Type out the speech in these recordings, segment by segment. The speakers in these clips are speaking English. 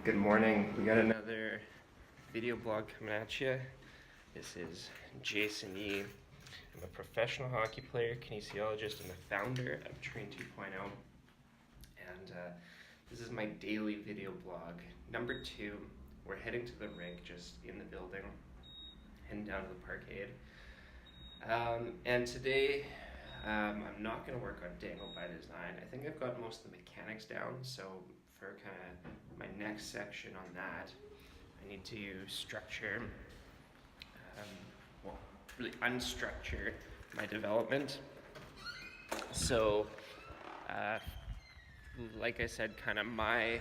Good morning. We got another video blog coming at you. This is Jason Yee. I'm a professional hockey player, kinesiologist, and the founder of Train 2.0. And this is my daily video blog. Number 2, we're heading to the rink, just in the building, heading down to the parkade. And today, I'm not going to work on dangle by design. I think I've got most of the mechanics down, so for kind of my next section on that, I need to structure, really unstructure my development. So, like I said, kind of my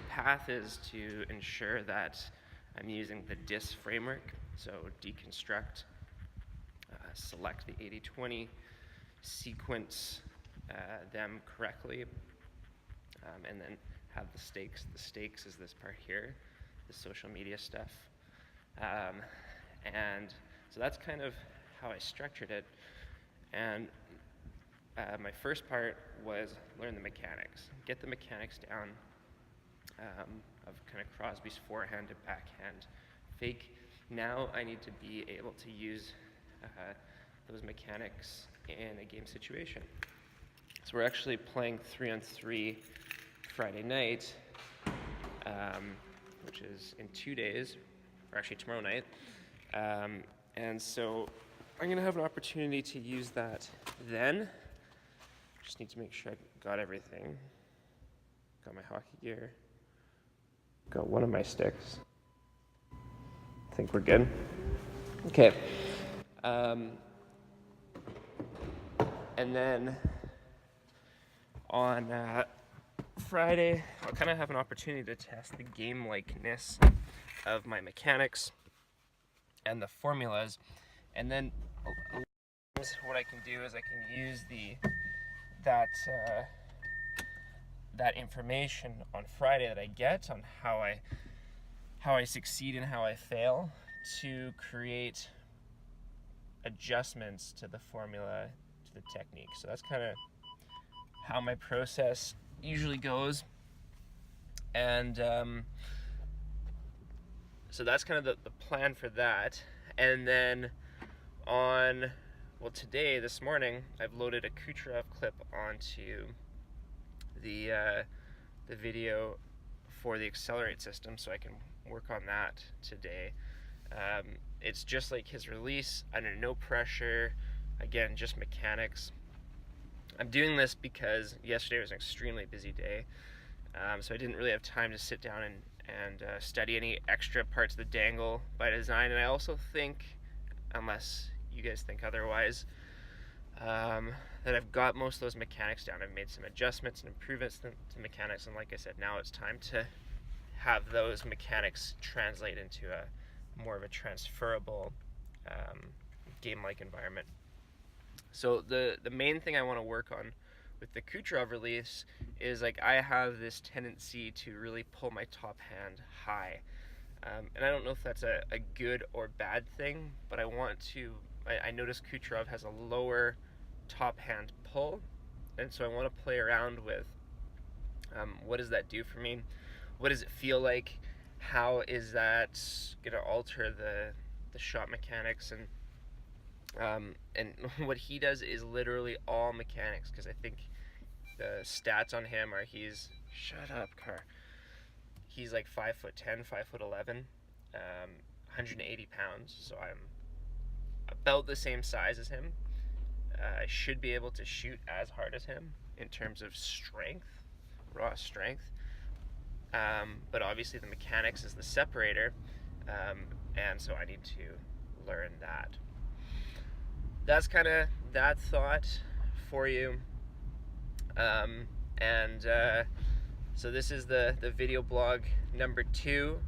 path is to ensure that I'm using the DIS framework, so deconstruct, select the 80-20, sequence them correctly, and then have the stakes. The stakes is this part here, the social media stuff. And so that's kind of how I structured it. And my first part was learn the mechanics, get the mechanics down of kind of Crosby's forehand and backhand fake. Now I need to be able to use those mechanics in a game situation. So we're actually playing 3-on-3 Friday night, which is in 2 days, or actually tomorrow night. And so I'm going to have an opportunity to use that then. Just need to make sure I got everything. Got my hockey gear. Got one of my sticks. I think we're good. Okay. And then on Friday, I'll kind of have an opportunity to test the game-likeness of my mechanics and the formulas. And then what I can do is I can use that information on Friday that I get on how I succeed and how I fail to create adjustments to the formula, to the technique. So that's kind of how my process usually goes. And so that's kind of the plan for that. And then today, this morning, I've loaded a Kucherov clip onto the video for the Accelerate system, so I can work on that today. It's just like his release, under no pressure, again, just mechanics. I'm doing this because yesterday was an extremely busy day, so I didn't really have time to sit down and study any extra parts of the dangle by design. And I also think, unless you guys think otherwise, that I've got most of those mechanics down. I've made some adjustments and improvements to mechanics, and like I said, now it's time to have those mechanics translate into a more of a transferable game-like environment. So the main thing I want to work on with the Kucherov release is, like, I have this tendency to really pull my top hand high. And I don't know if that's a good or bad thing, but I notice Kucherov has a lower top hand pull, and so I want to play around with what does that do for me? What does it feel like? How is that going to alter the shot mechanics? And what he does is literally all mechanics, because I think the stats on him are shut up, car. He's like 5'10", 5'11", 180 pounds, so I'm about the same size as him. I should be able to shoot as hard as him in terms of strength, raw strength. But obviously the mechanics is the separator, and so I need to learn that. That's kind of that thought for you. So this is the video blog number 2.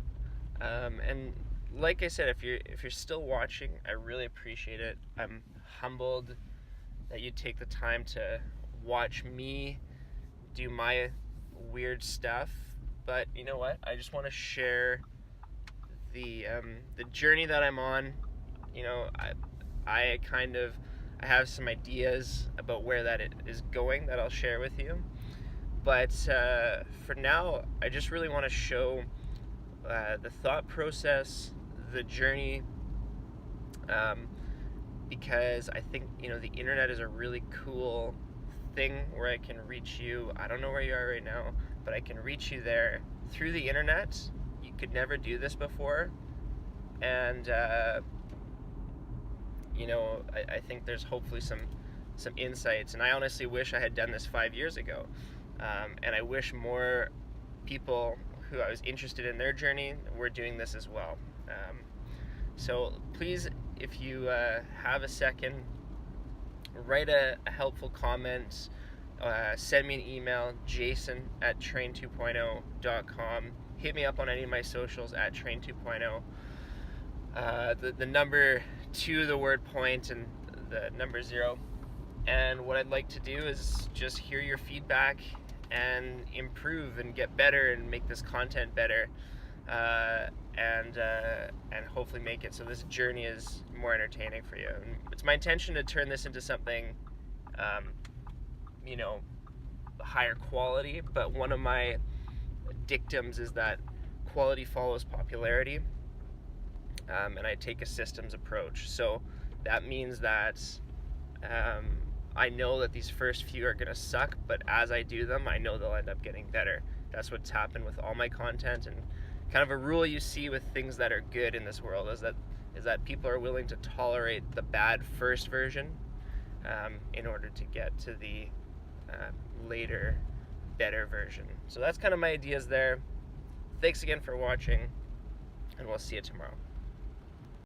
And like I said, if you're still watching, I really appreciate it. I'm humbled that you take the time to watch me do my weird stuff. But you know what? I just want to share the journey that I'm on. You know, I have some ideas about where that is going that I'll share with you. But for now, I just really want to show the thought process, the journey, because I think, the internet is a really cool thing where I can reach you. I don't know where you are right now, but I can reach you there through the internet. You could never do this before. And, I think there's hopefully some insights. And I honestly wish I had done this 5 years ago. And I wish more people who I was interested in their journey were doing this as well. So please, if you have a second, write a helpful comment, send me an email, jason@train2.0.com. Hit me up on any of my socials at train2.0. The number 2, the word point, and the number 0. And what I'd like to do is just hear your feedback and improve and get better and make this content better, and hopefully make it so this journey is more entertaining for you. And it's my intention to turn this into something, higher quality, but one of my dictums is that quality follows popularity, and I take a systems approach. So that means that I know that these first few are going to suck, but as I do them, I know they'll end up getting better. That's what's happened with all my content, and kind of a rule you see with things that are good in this world is that people are willing to tolerate the bad first version in order to get to the later, better version. So that's kind of my ideas there. Thanks again for watching, and we'll see you tomorrow.